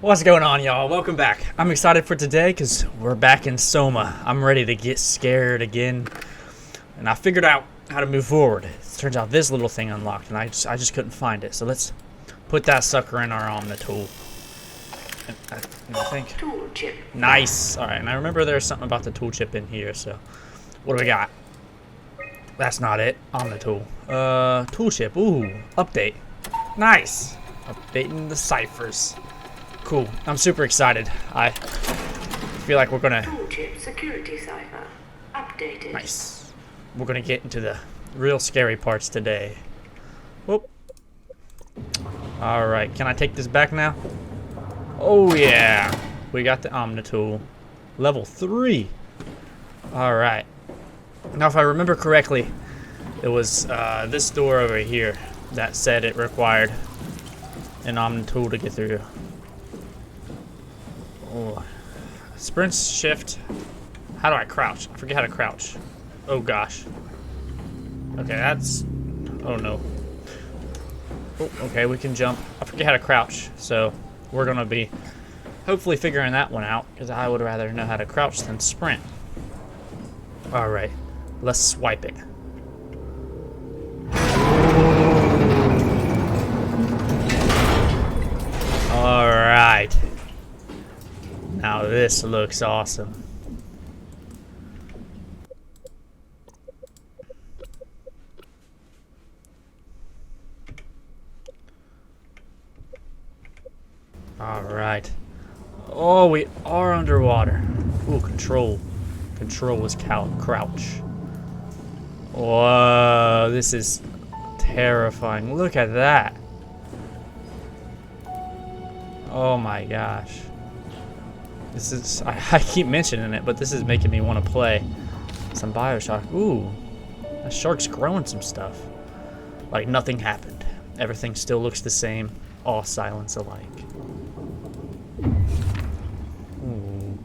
What's going on, y'all? Welcome back. I'm excited for today because we're back in Soma. I'm ready to get scared again. And I figured out how to move forward. It turns out this little thing unlocked and I just couldn't find it. So let's put that sucker in our Omni tool. And I think... Tool chip. Nice! Alright, and I remember there's something about the tool chip in here, so... What do we got? That's not it. Omni tool. Tool chip. Ooh, update. Nice! Updating the ciphers. Cool. I'm super excited. I feel like we're gonna... Toolchip security cipher. Updated. Nice. We're gonna get into the real scary parts today. Whoop. Alright, can I take this back now? Oh yeah. We got the Omni tool. Level 3. Alright. Now if I remember correctly, it was this door over here that said it required an Omni tool to get through. Oh. Sprint shift. How do I crouch? I forget how to crouch. Oh gosh. Okay, that's... Oh no. Oh, okay, we can jump. I forget how to crouch, so we're gonna be hopefully figuring that one out, because I would rather know how to crouch than sprint. Alright, let's swipe it. Alright. Now this looks awesome. Alright. Oh, we are underwater. Ooh, control. Control was crouch. Whoa, this is terrifying. Look at that. Oh my gosh. This is, I keep mentioning it, but this is making me want to play some BioShock. Ooh, that shark's growing some stuff. Like nothing happened. Everything still looks the same. All silence alike.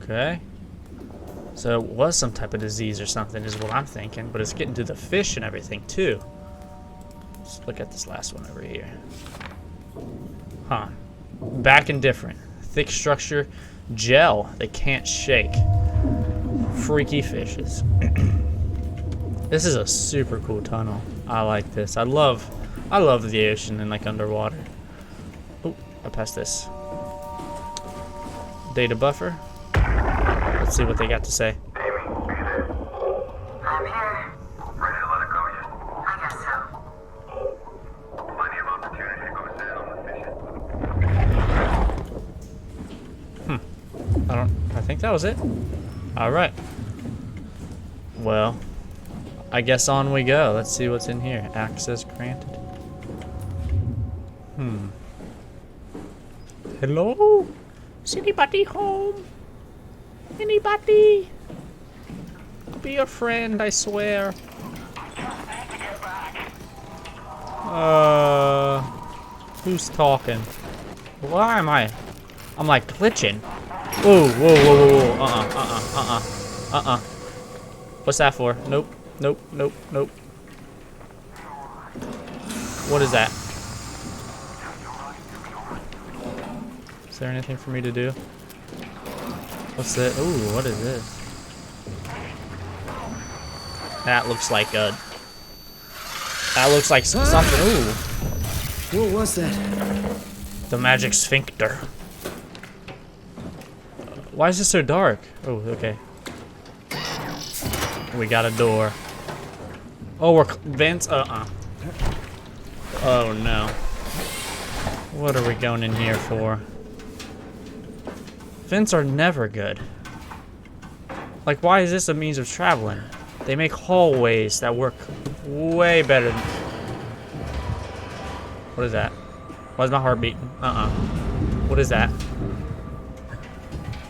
Okay. So it was some type of disease or something is what I'm thinking, but it's getting to the fish and everything too. Let's look at this last one over here. Huh. Back and different. Thick structure. Gel. They can't shake. Freaky fishes. This is a super cool tunnel. I like this. I love the ocean and like underwater. Oh, I passed this. Data buffer. Let's see what they got to say. Amy, are you there? I'm here. Ready to let it go yet? I guess so. Plenty of opportunity to go sit on the fishing. I think that was it. Alright. Well, I guess on we go. Let's see what's in here. Access granted. Hello? Is anybody home? Anybody? I'll be your friend, I swear. Who's talking? Why am I? I'm like glitching. Whoa, whoa, whoa, whoa, What's that for? Nope, nope, nope, nope. What is that? Is there anything for me to do? What's that? Ooh, what is this? That looks like a... That looks like something. Ooh. What was that? The magic sphincter. Why is this so dark? Oh, okay. We got a door. Oh, we're vents. Oh no. What are we going in here for? Vents are never good. Like, why is this a means of traveling? They make hallways that work way better than... What is that? Why is my heart beating? What is that?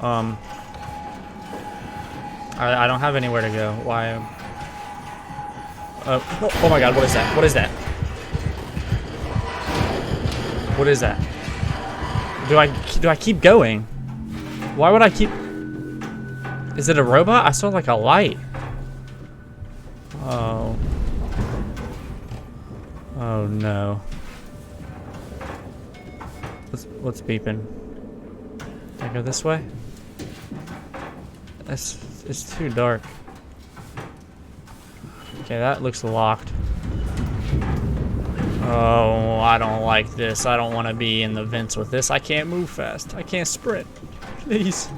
I don't have anywhere to go. Why? Oh my god, what is that? What is that? What is that? Do I keep going? Why would I keep... Is it a robot? I saw like a light. Oh. Oh no. What's beeping? Can I go this way? It's too dark. Okay, that looks locked. Oh, I don't like this. I don't want to be in the vents with this. I can't move fast. I can't sprint. Please.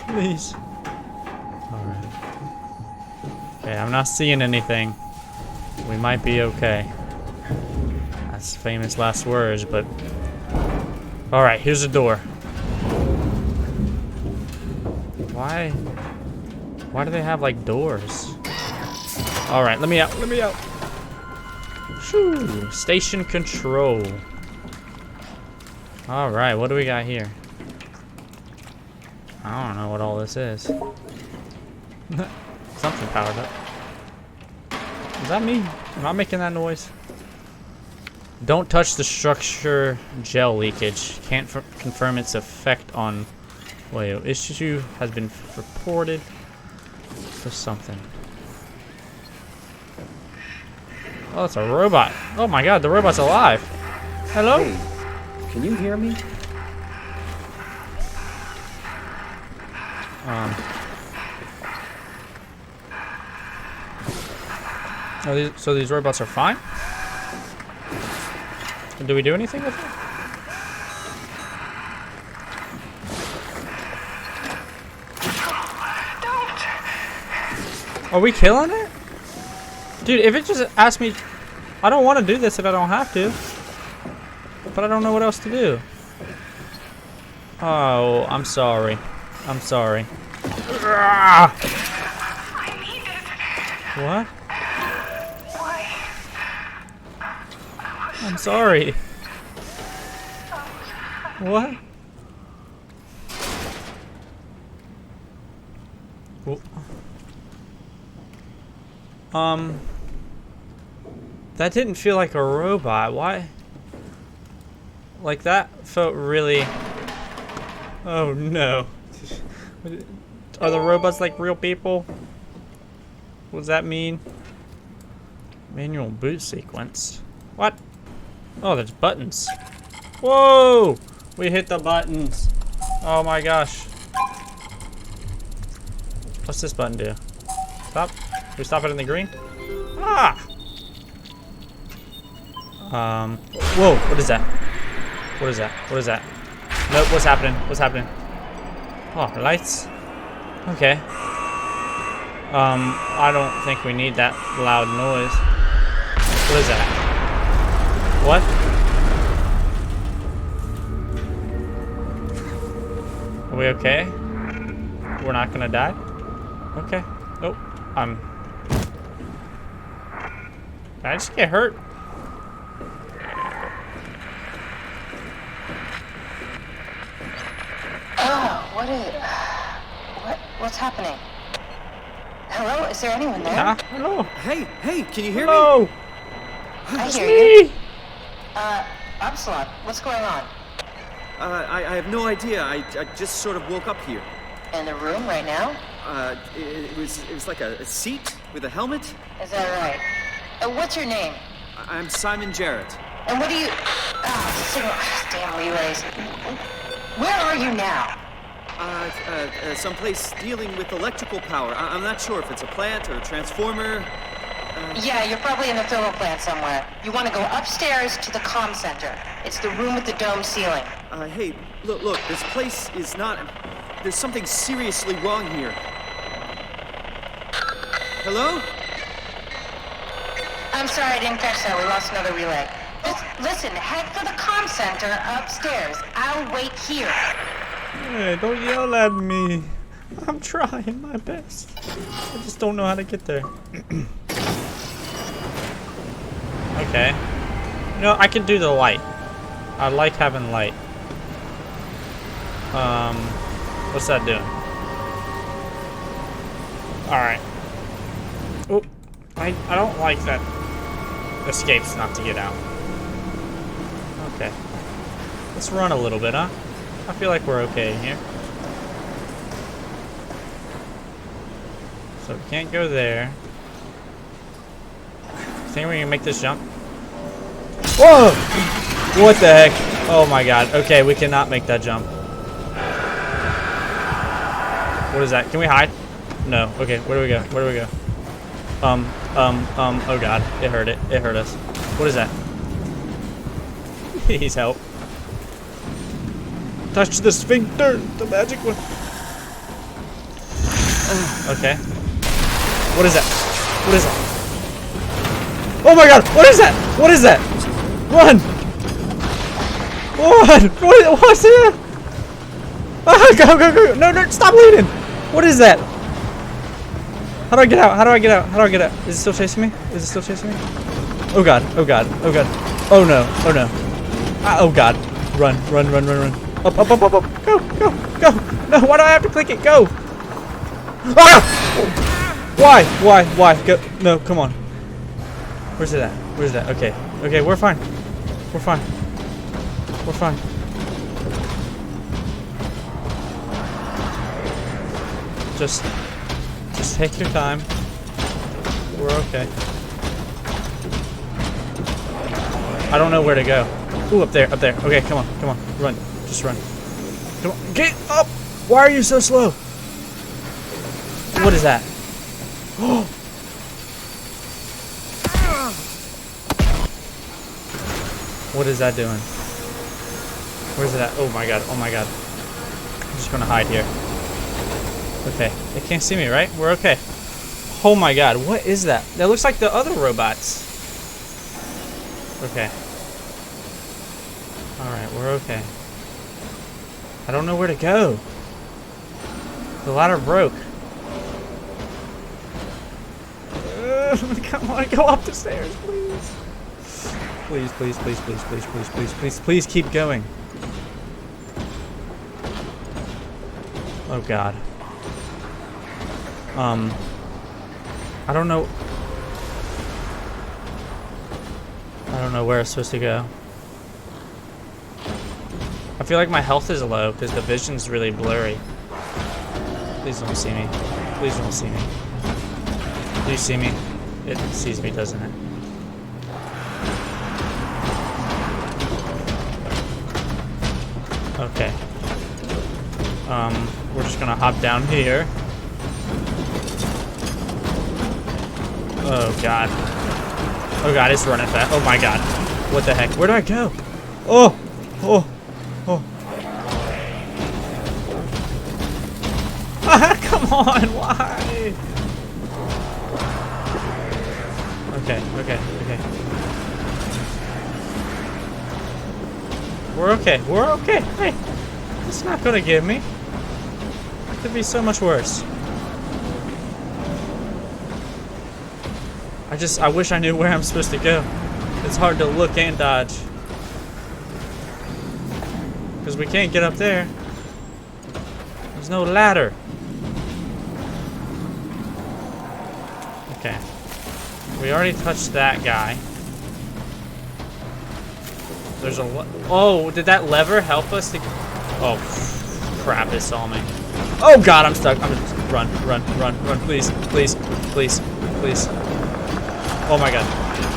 Please. Alright. Okay, I'm not seeing anything. We might be okay. That's famous last words, but... Alright, here's the door. Why do they have, like, doors? Alright, let me out. Let me out. Shoo. Station control. Alright, what do we got here? I don't know what all this is. Something powered up. Is that me? Am I making that noise? Don't touch the structure. Gel leakage. Can't confirm its effect on... Wait, issue has been reported for something. Oh, it's a robot. Oh my god, the robot's alive. Hello? Hey, can you hear me? So these robots are fine? Do we do anything with them? Are we killing it? Dude, if it just asked me... I don't want to do this if I don't have to. But I don't know what else to do. Oh, I'm sorry. I'm sorry. I need it. What? Why? I'm sorry. What? That didn't feel like a robot. Why? Like that felt really... Oh no. Are the robots like real people? What does that mean? Manual boot sequence. What? Oh, there's buttons. Whoa! We hit the buttons. Oh my gosh. What's this button do? Stop. Can we stop it in the green? Ah! Whoa, what is that? What is that? What is that? Nope, what's happening? What's happening? Oh, lights? Okay. I don't think we need that loud noise. What is that? What? Are we okay? We're not gonna die? Okay. Oh, did I just get hurt? Oh, what's happening? Hello, is there anyone there? Huh? Hello. Hey, can you hear Hello. I It's hear you. me. Absalom, what's going on? me? I have no idea. I just sort of woke up here. In the room right now? It was like a seat with a helmet. Is that right? What's your name? I'm Simon Jarrett. And what do you... signal... Damn relays. Where are you now? Someplace dealing with electrical power. I'm not sure if it's a plant or a transformer. Yeah, you're probably in the thermal plant somewhere. You want to go upstairs to the comm center. It's the room with the dome ceiling. Hey, look, this place is not... There's something seriously wrong here. Hello? I'm sorry, I didn't catch that. We lost another relay. Listen, head for the comm center upstairs. I'll wait here. Hey, don't yell at me. I'm trying my best. I just don't know how to get there. Okay. You know, I can do the light. I like having light. What's that doing? Alright. Oop. I don't like that. Escapes not to get out. Okay. Let's run a little bit, huh? I feel like we're okay here. So we can't go there. Think we can make this jump? Whoa! What the heck? Oh my god. Okay, we cannot make that jump. What is that? Can we hide? No. Okay, where do we go? Where do we go? Oh god. It hurt it. It hurt us. What is that? Please help. Touch the sphincter, the magic one. Okay. What is that? What is that? Oh my god! What is that? What is that? Run! Run! What's that? Ah, go, go, go! No, no! Stop bleeding! What is that? How do I get out? How do I get out? How do I get out? Is it still chasing me? Is it still chasing me? Oh god! Oh god! Oh god! Oh no! Oh no! Ah, oh god! Run! Run! Run! Run! Run! Up! Up! Up! Up! Up! Go! Go! Go! No! Why do I have to click it? Go! Ah! Why? Why? Why? Go! No! Come on! Where's it at? Where's that? Okay. Okay, we're fine. We're fine. We're fine. Just take your time. We're okay. I don't know where to go. Ooh, up there, up there. Okay, come on, come on. Run. Just run. Come on. Get up! Why are you so slow? What is that? Oh! What is that doing? Where's it at? Oh my god, oh my god. I'm just gonna hide here. Okay, they can't see me, right? We're okay. Oh my god, what is that? That looks like the other robots. Okay. Alright, we're okay. I don't know where to go. The ladder broke. Come on, go up the stairs, please. Please, please, please, please, please, please, please, please, please keep going. Oh god. I don't know. I don't know where I'm supposed to go. I feel like my health is low because the vision's really blurry. Please don't see me. Please don't see me. Do you see me? It sees me, doesn't it? Okay. We're just gonna hop down here. Oh god. Oh god, it's running fast. Oh my god. What the heck? Where do I go? Oh! Oh! Oh! Ah, come on! Why? Okay, okay, okay. We're okay. We're okay. Hey! It's not gonna give me. It could be so much worse. I wish I knew where I'm supposed to go. It's hard to look and dodge. Because we can't get up there. There's no ladder. Okay. We already touched that guy. There's a oh, did that lever help us to... Oh, crap, it saw me. Oh god, I'm stuck. I'm just... Run, run, run, run, please, please, please, please. Oh my god.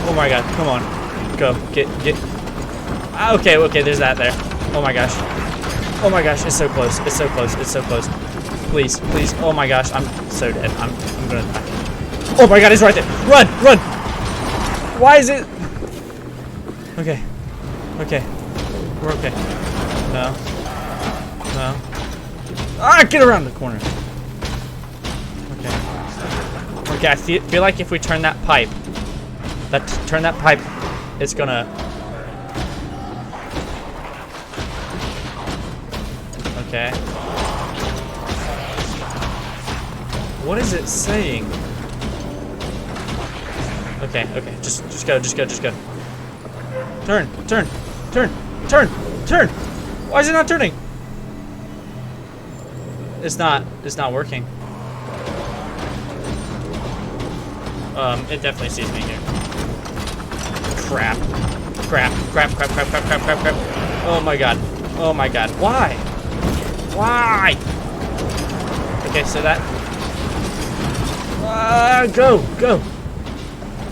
Oh my god. Come on. Go. Get. Ah, okay, okay, there's that there. Oh my gosh. Oh my gosh, it's so close. It's so close. It's so close. Please, please. Oh my gosh, I'm so dead. I'm gonna die. Oh my god, he's right there. Run! Run! Why is it... Okay. Okay. We're okay. No. No. Ah, get around the corner. Okay. Okay, I feel like if we turn that pipe, turn that pipe, it's gonna... Okay. What is it saying? Okay, okay, just go, just go, just go. Turn, turn, turn, turn, turn! Why is it not turning? It's not working. It definitely sees me here. Crap. Crap, crap, crap, crap, crap, crap, crap, crap. Oh my god. Oh my god. Why? Why? Okay, so that... go, go.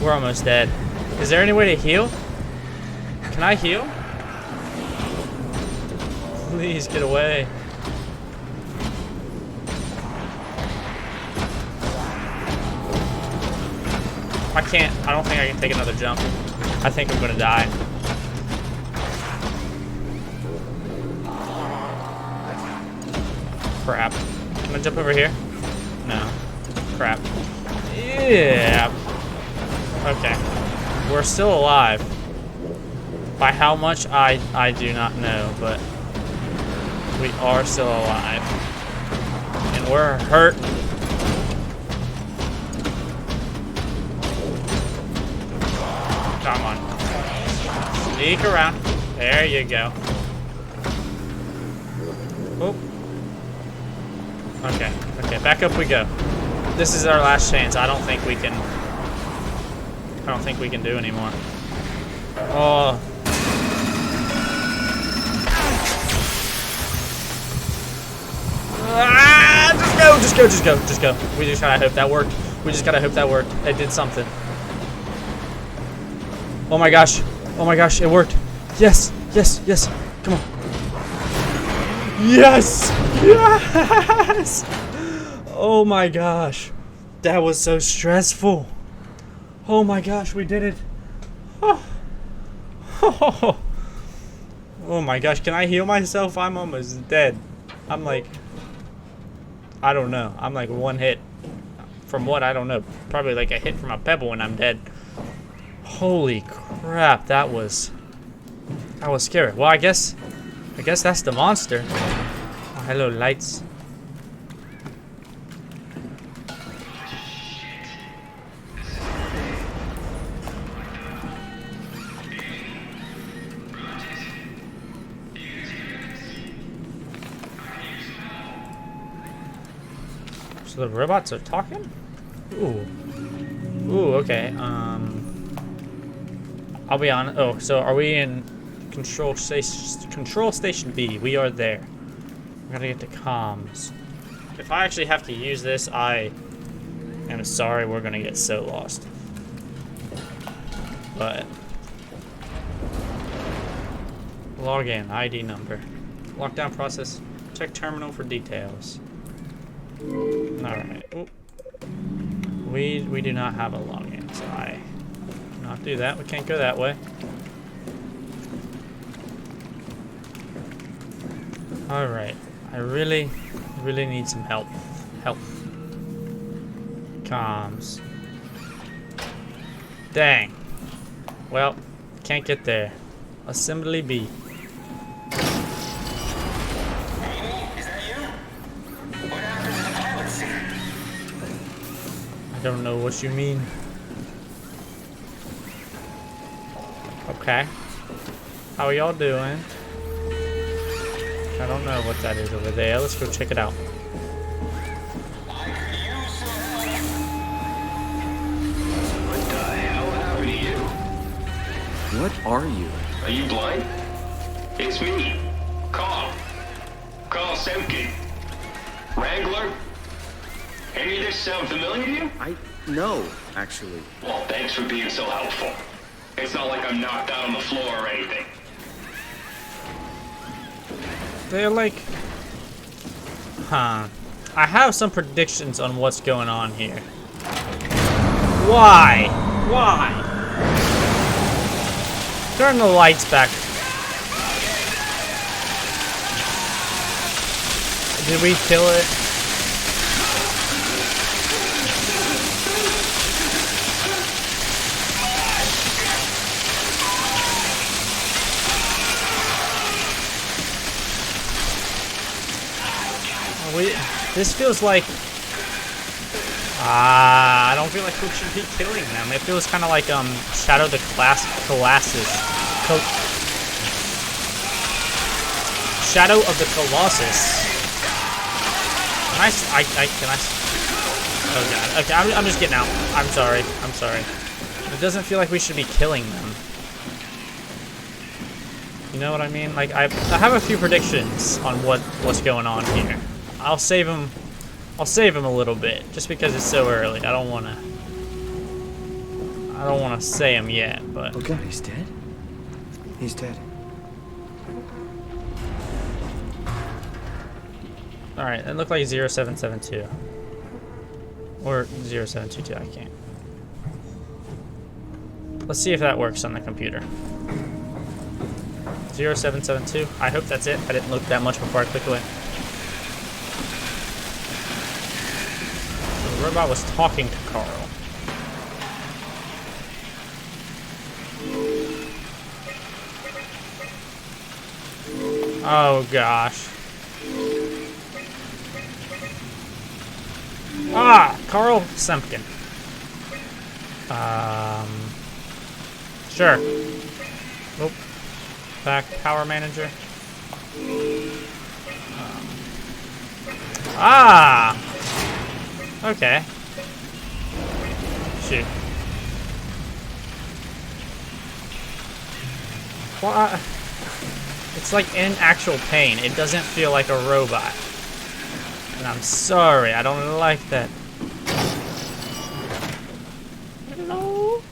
We're almost dead. Is there any way to heal? Can I heal? Please get away. can't. I don't think I can take another jump. I think I'm gonna die. Crap. Can I jump over here? No. Crap. Yeah. Okay. We're still alive. By how much, I do not know, but we are still alive. And we're hurt. Come on. Sneak around. There you go. Oh. Okay. Okay, back up we go. This is our last chance. I don't think we can do anymore. Oh. Ah, just go. We just gotta hope that worked. It did something. Oh my gosh, it worked. Yes. Come on. Yes. Oh my gosh, that was so stressful. Oh my gosh, we did it. Oh my gosh, can I heal myself? I'm almost dead. I'm like, I don't know. I'm like one hit from what? I don't know. Probably like a hit from a pebble and I'm dead. Holy crap, that was scary. Well, I guess that's the monster. Oh, hello, lights. So the robots are talking? Ooh, okay. I'll be on. Oh, so are we in control station B? We are there. We're gonna get to comms. If I actually have to use this, I am sorry. We're gonna get so lost. But log in, ID number, lockdown process. Check terminal for details. Alright. We do not have a login, so I cannot do that. We can't go that way. Alright. I really need some help. Comms. Dang. Well, can't get there. Assembly B. I don't know what you mean. Okay. How are y'all doing? I don't know what that is over there. Let's go check it out. What the hell happened to you? What are you? Are you blind? It's me. Carl Semkin. Wrangler? Any of this sound familiar to you? No, actually. Well, thanks for being so helpful. It's not like I'm knocked out on the floor or anything. They're like... Huh. I have some predictions on what's going on here. Why? Turn the lights back. Did we kill it? This feels like... I don't feel like we should be killing them. It feels kind of like Shadow the Colossus. Shadow of the Colossus. Can I? Oh god. Okay, I'm just getting out. I'm sorry. It doesn't feel like we should be killing them. You know what I mean? Like I have a few predictions on what's going on here. I'll save them a little bit, just because it's so early. I don't wanna say them yet, but... Okay, he's dead? He's dead. Alright, it looked like 0772. Or 0722, I can't. Let's see if that works on the computer. 0772. I hope that's it. I didn't look that much before I clicked away. So the robot was talking to Carl. Oh gosh. Ah, Carl Semkin. Sure. Oh, back power manager. Okay. Shoot. What? It's like in actual pain. It doesn't feel like a robot. And I'm sorry, I don't like that. Hello?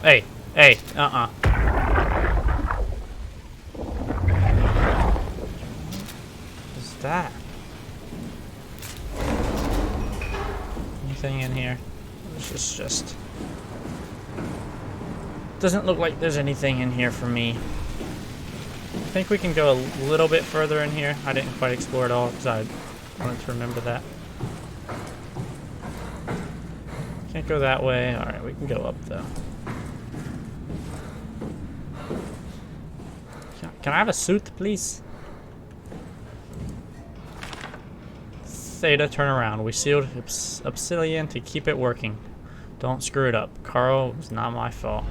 Hey, What's that? Anything in here? This is just... Doesn't look like there's anything in here for me. I think we can go a little bit further in here. I didn't quite explore it all because I wanted to remember that. Can't go that way. Alright, we can go up though. Can I have a suit, please? Theta, turn around. We sealed Obsidian to keep it working. Don't screw it up. Carl, it was not my fault.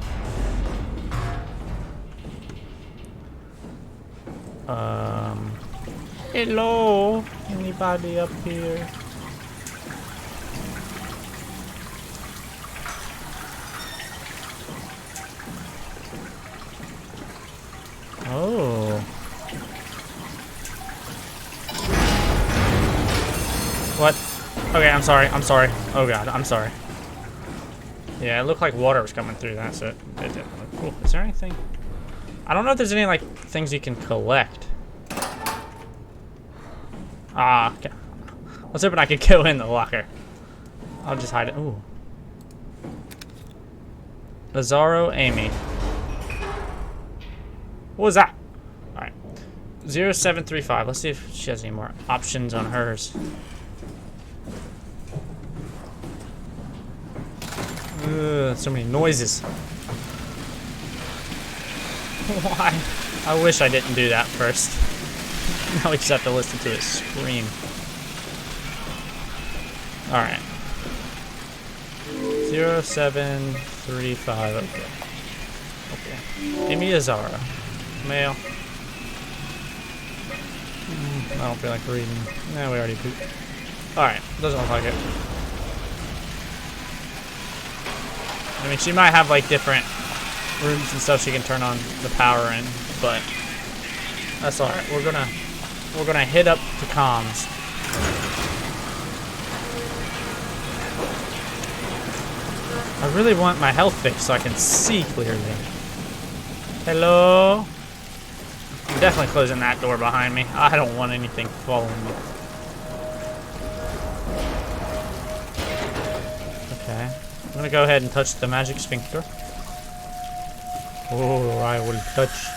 Hello? Anybody up here? Oh. What? Okay, I'm sorry. Oh god, I'm sorry. Yeah, it looked like water was coming through. That's it. It didn't look cool. Is there anything? I don't know if there's any, like, things you can collect. Ah, okay. I was hoping I could go in the locker. I'll just hide it. Ooh. Lazaro, Amy. What was that? Alright. 0735. Let's see if she has any more options on hers. Ugh, so many noises. Why? I wish I didn't do that first. Now we just have to listen to it scream. Alright. 0735. Okay. Okay. Amy Azara. Male. I don't feel like reading. Nah, we already pooped. Alright. Doesn't look like it. I mean, she might have like different rooms and stuff she can turn on the power in, but that's alright. We're gonna hit up the comms. I really want my health fixed so I can see clearly. Hello? I'm definitely closing that door behind me. I don't want anything following me. Okay. I'm gonna go ahead and touch the magic sphincter. Oh, I will touch.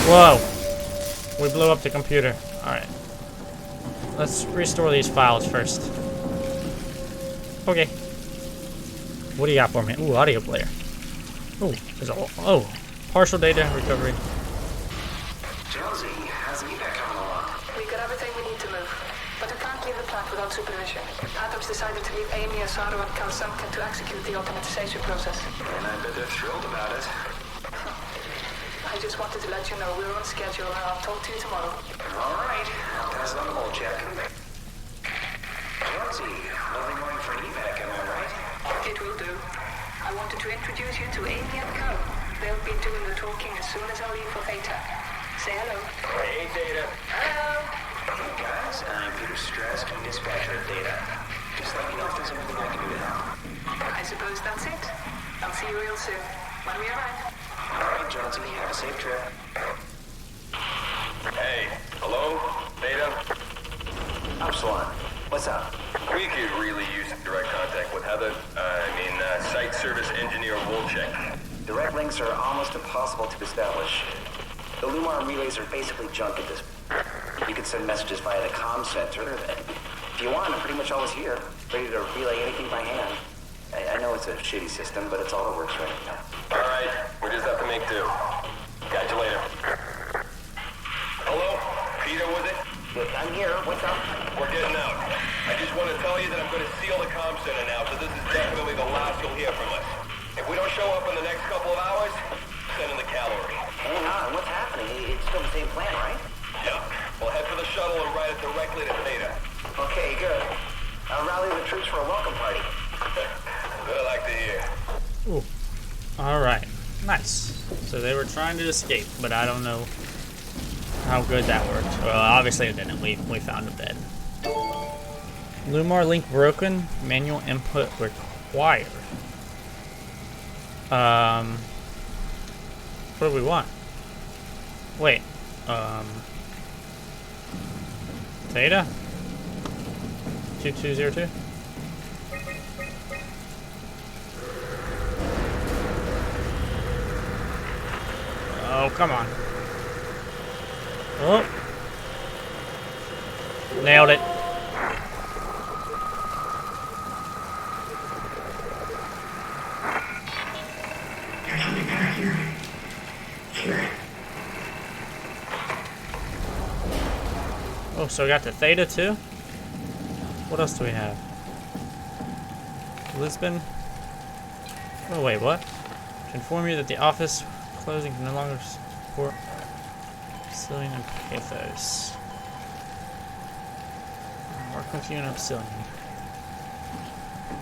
Whoa! We blew up the computer. Alright. Let's restore these files first. Okay. What do you got for me? Ooh, audio player. Ooh, there's a... Oh, partial data recovery. Jonesy, how's the evac coming along? We got everything we need to move, but we can't leave the plant without supervision. Adams decided to leave Amy, Asaro, and Cal Semkin to execute the automatization process. And I bet they're thrilled about it. I just wanted to let you know we're on schedule, and I'll talk to you tomorrow. All right, I'll pass it on the whole check. Jonesy, nothing going for an evac, am I right? It will do. I wanted to introduce you to Amy and Cal. They'll be doing the talking as soon as I leave for Theta. Say hello. Hey, Data. Hello. Hey, guys, I'm Peter Stress, dispatcher of Data. Just let me know if there's anything I can do to help. I suppose that's it. I'll see you real soon, when we arrive. All right, Jonesy, have a safe trip. Hey, hello? Data? Upsilon, What's up? We could really use direct contact with Heather. Site service engineer Wolchek. Direct links are almost impossible to establish. The Lumar relays are basically junk at this. You can send messages via the comm center. If you want, I'm pretty much always here, ready to relay anything by hand. I know it's a shitty system, but it's all that works right now. All right, we just have to make do. Catch you later. Hello? Peter, was it? I'm here. What's up? We're getting out. I just want to tell you that I'm going to seal the comm center now, so this is definitely the last you'll hear from us. If we don't show up in the next couple of hours, send in the cavalry. Hang on. What's happening? It's still the same plan, right? Yeah. We'll head for the shuttle and ride it directly to Theta. Okay, good. I'll rally the troops for a welcome party. Good, I like to hear. Ooh. All right. Nice. So they were trying to escape, but I don't know how good that worked. Well, obviously it didn't. We found a bed. Lumar link broken. Manual input required. What do we want? Wait. Theta? 2202? Oh, come on. Oh. Nailed it. Oh, so we got the Theta too? What else do we have? Lisbon? Oh, wait, what? To inform you that the office closing can no longer support Obsidian and Pathos. Work with you and Obsidian.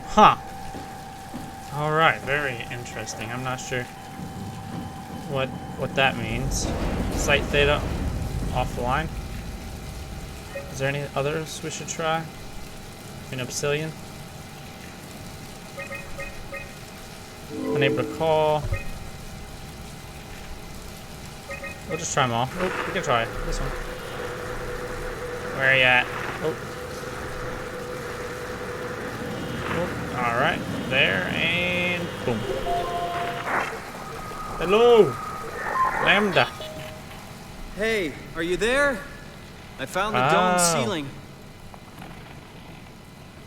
Huh. Alright, very interesting. I'm not sure what that means. Site Theta offline. Is there any others we should try? In Obsidian? Unable to call. We'll just try them all. Oh, we can try this one. Where are you at? Oh. Oh. Alright. There and boom. Hello! Lambda. Hey, are you there? I found the Oh. dome ceiling.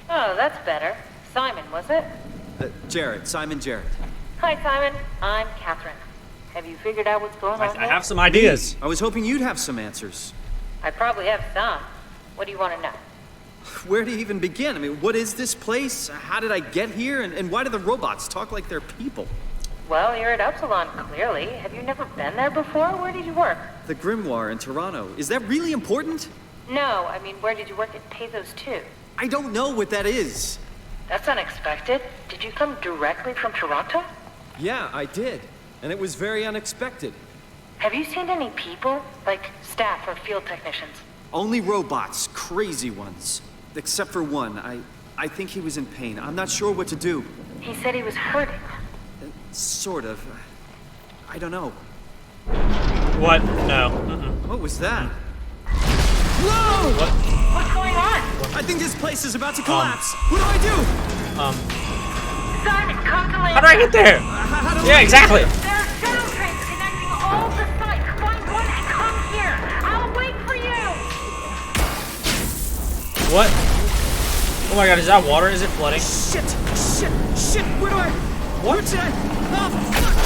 Oh, that's better. Simon, was it? Jarrett, Simon Jarrett. Hi, Simon. I'm Catherine. Have you figured out what's going on I here? have some ideas. I was hoping you'd have some answers. I probably have some. What do you want to know? Where do you even begin? I mean, what is this place? How did I get here? And why do the robots talk like they're people? Well, you're at Upsilon, clearly. Have you never been there before? Where did you work? The Grimoire in Toronto. Is that really important? No, I mean, where did you work at Pathos 2? I don't know what that is. That's unexpected. Did you come directly from Toronto? Yeah, I did. And it was very unexpected. Have you seen any people? Like staff or field technicians? Only robots, crazy ones. Except for one. I think he was in pain. I'm not sure what to do. He said he was hurting. Sort of. I don't know. What? No. Mm-mm. What was that? Whoa! What? What's going on? I think this place is about to collapse. What do I do? Simon, come to land. How do I get there? How do Yeah, I- exactly. There are shuttle trains connecting all the sites. Find one and come here. I'll wait for you. What? Oh my god, is that water? Is it flooding? Shit! Shit! Shit! Where do I? What? Where should I? Oh, fuck!